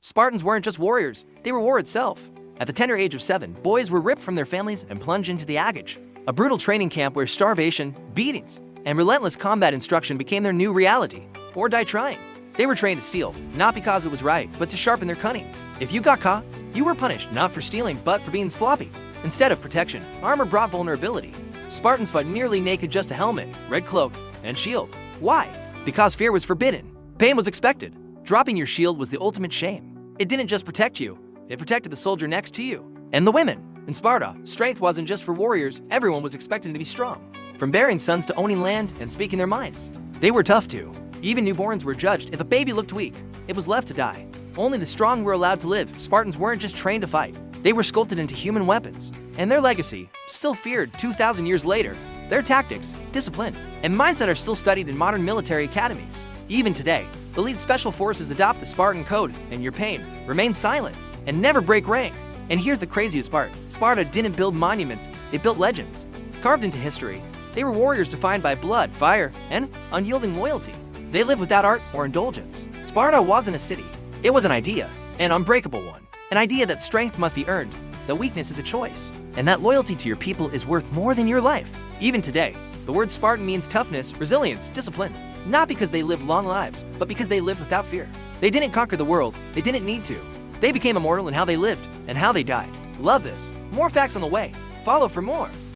Spartans weren't just warriors, they were war itself. At the tender age of 7, boys were ripped from their families and plunged into the Agage, a brutal training camp where starvation, beatings, and relentless combat instruction became their new reality. Or die trying. They were trained to steal, not because it was right, but to sharpen their cunning. If you got caught, you were punished not for stealing, but for being sloppy. Instead of protection, armor brought vulnerability. Spartans fought nearly naked, just a helmet, red cloak, and shield. Why? Because fear was forbidden. Pain was expected. Dropping your shield was the ultimate shame. It didn't just protect you, it protected the soldier next to you. And the women. In Sparta, strength wasn't just for warriors, everyone was expected to be strong. From bearing sons to owning land and speaking their minds. They were tough too. Even newborns were judged. If a baby looked weak, it was left to die. Only the strong were allowed to live. Spartans weren't just trained to fight. They were sculpted into human weapons. And their legacy, still feared 2,000 years later, their tactics, discipline, and mindset are still studied in modern military academies. Even today, elite special forces adopt the Spartan code, and your pain remains silent and never break rank. And here's the craziest part. Sparta didn't build monuments, it built legends. Carved into history, they were warriors defined by blood, fire, and unyielding loyalty. They lived without art or indulgence. Sparta wasn't a city, it was an idea, an unbreakable one. An idea that strength must be earned, that weakness is a choice, and that loyalty to your people is worth more than your life. Even today, the word Spartan means toughness, resilience, discipline. Not because they lived long lives, but because they lived without fear. They didn't conquer the world, they didn't need to. They became immortal in how they lived and how they died. Love this. More facts on the way. Follow for more.